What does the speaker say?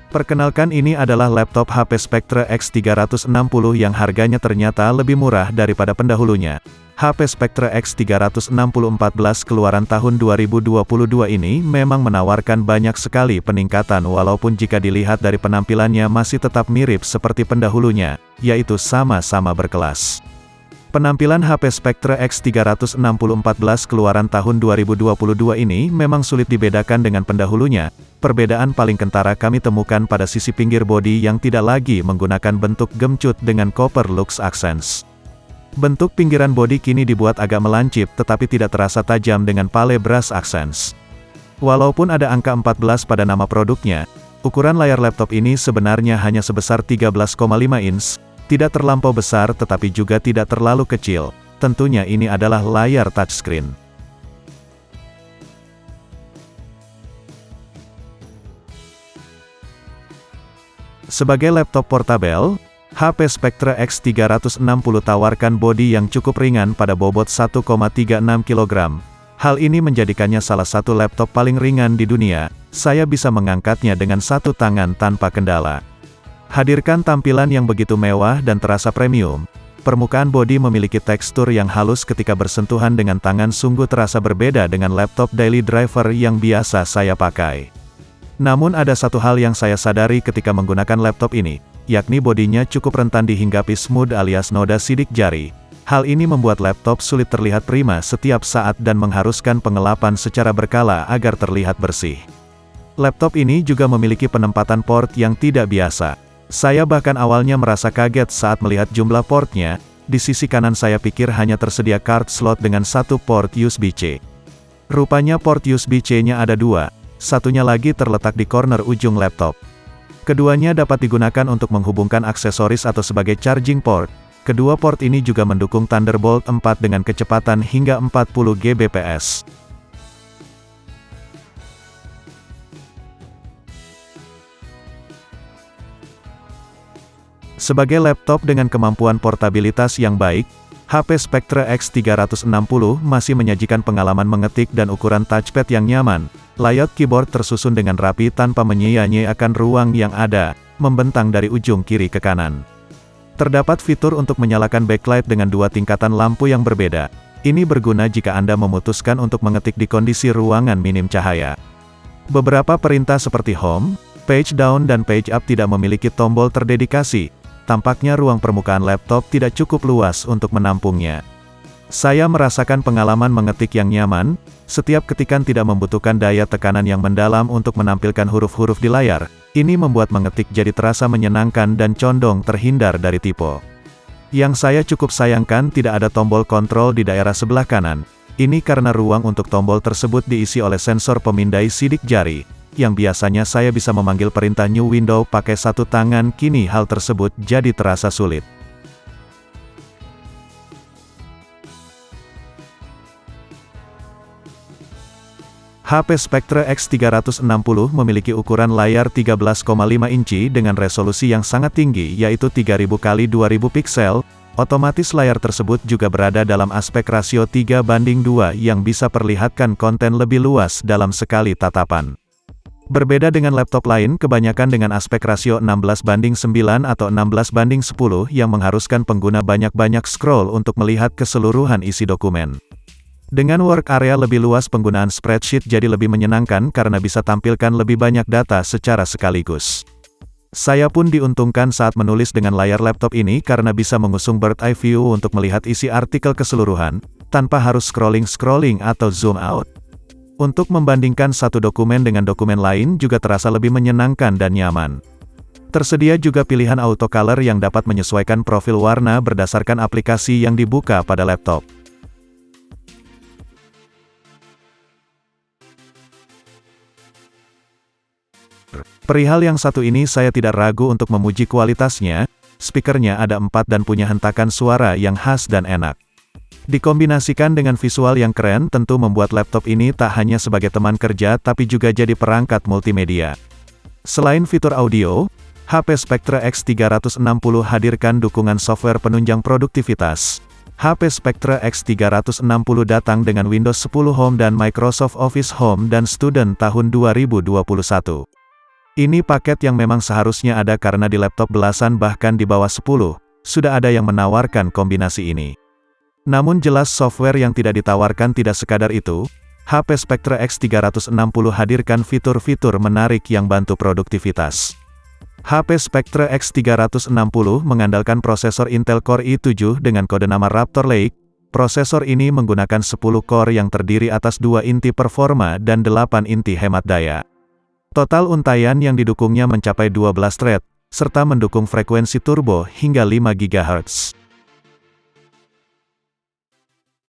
Perkenalkan, ini adalah laptop HP Spectre X360 yang harganya ternyata lebih murah daripada pendahulunya. HP Spectre X360 14 keluaran tahun 2022 ini memang menawarkan banyak sekali peningkatan walaupun jika dilihat dari penampilannya masih tetap mirip seperti pendahulunya, yaitu sama-sama berkelas. Penampilan HP Spectre X360 14 keluaran tahun 2022 ini memang sulit dibedakan dengan pendahulunya. Perbedaan paling kentara kami temukan pada sisi pinggir bodi yang tidak lagi menggunakan bentuk gemcut dengan Copper Lux Accents. Bentuk pinggiran bodi kini dibuat agak melancip tetapi tidak terasa tajam dengan Pale Brass Accents. Walaupun ada angka 14 pada nama produknya, ukuran layar laptop ini sebenarnya hanya sebesar 13,5 inch, tidak terlampau besar tetapi juga tidak terlalu kecil. Tentunya ini adalah layar touchscreen. Sebagai laptop portabel, HP Spectre X360 tawarkan bodi yang cukup ringan pada bobot 1,36 kg. Hal ini menjadikannya salah satu laptop paling ringan di dunia. Saya bisa mengangkatnya dengan satu tangan tanpa kendala. Hadirkan tampilan yang begitu mewah dan terasa premium. Permukaan bodi memiliki tekstur yang halus ketika bersentuhan dengan tangan, sungguh terasa berbeda dengan laptop daily driver yang biasa saya pakai. Namun ada satu hal yang saya sadari ketika menggunakan laptop ini, yakni bodinya cukup rentan dihinggapi smudge alias noda sidik jari. Hal ini membuat laptop sulit terlihat prima setiap saat dan mengharuskan pengelapan secara berkala agar terlihat bersih. Laptop ini juga memiliki penempatan port yang tidak biasa. Saya bahkan awalnya merasa kaget saat melihat jumlah portnya. Di sisi kanan saya pikir hanya tersedia card slot dengan satu port USB-C. Rupanya port USB-C-nya ada dua. Satunya lagi terletak di corner ujung laptop. Keduanya dapat digunakan untuk menghubungkan aksesoris atau sebagai charging port. Kedua port ini juga mendukung Thunderbolt 4 dengan kecepatan hingga 40 Gbps. Sebagai laptop dengan kemampuan portabilitas yang baik, HP Spectre X360 masih menyajikan pengalaman mengetik dan ukuran touchpad yang nyaman. Layout keyboard tersusun dengan rapi tanpa menyia-nyiakan ruang yang ada, membentang dari ujung kiri ke kanan. Terdapat fitur untuk menyalakan backlight dengan dua tingkatan lampu yang berbeda. Ini berguna jika Anda memutuskan untuk mengetik di kondisi ruangan minim cahaya. Beberapa perintah seperti Home, Page Down dan Page Up tidak memiliki tombol terdedikasi. Tampaknya ruang permukaan laptop tidak cukup luas untuk menampungnya. Saya merasakan pengalaman mengetik yang nyaman. Setiap ketikan tidak membutuhkan daya tekanan yang mendalam untuk menampilkan huruf-huruf di layar. Ini membuat mengetik jadi terasa menyenangkan dan condong terhindar dari typo. Yang saya cukup sayangkan, tidak ada tombol kontrol di daerah sebelah kanan. Ini karena ruang untuk tombol tersebut diisi oleh sensor pemindai sidik jari. Yang biasanya saya bisa memanggil perintah new window pakai satu tangan, kini hal tersebut jadi terasa sulit. HP Spectre X360 memiliki ukuran layar 13,5 inci dengan resolusi yang sangat tinggi yaitu 3000 x 2000 piksel. Otomatis layar tersebut juga berada dalam aspek rasio 3:2 yang bisa perlihatkan konten lebih luas dalam sekali tatapan. Berbeda dengan laptop lain kebanyakan dengan aspek rasio 16:9 atau 16:10 yang mengharuskan pengguna banyak-banyak scroll untuk melihat keseluruhan isi dokumen. Dengan work area lebih luas, penggunaan spreadsheet jadi lebih menyenangkan karena bisa tampilkan lebih banyak data secara sekaligus. Saya pun diuntungkan saat menulis dengan layar laptop ini karena bisa mengusung bird eye view untuk melihat isi artikel keseluruhan, tanpa harus scrolling atau zoom out. Untuk membandingkan satu dokumen dengan dokumen lain juga terasa lebih menyenangkan dan nyaman. Tersedia juga pilihan auto color yang dapat menyesuaikan profil warna berdasarkan aplikasi yang dibuka pada laptop. Perihal yang satu ini saya tidak ragu untuk memuji kualitasnya. Speakernya ada 4 dan punya hentakan suara yang khas dan enak. Dikombinasikan dengan visual yang keren tentu membuat laptop ini tak hanya sebagai teman kerja tapi juga jadi perangkat multimedia. Selain fitur audio, HP Spectre X360 hadirkan dukungan software penunjang produktivitas. HP Spectre X360 datang dengan Windows 10 Home dan Microsoft Office Home dan Student tahun 2021. Ini paket yang memang seharusnya ada karena di laptop belasan bahkan di bawah 10, sudah ada yang menawarkan kombinasi ini. Namun jelas software yang tidak ditawarkan tidak sekadar itu, HP Spectre X360 hadirkan fitur-fitur menarik yang bantu produktivitas. HP Spectre X360 mengandalkan prosesor Intel Core i7 dengan kode nama Raptor Lake. Prosesor ini menggunakan 10 core yang terdiri atas 2 inti performa dan 8 inti hemat daya. Total untaian yang didukungnya mencapai 12 thread, serta mendukung frekuensi turbo hingga 5 GHz.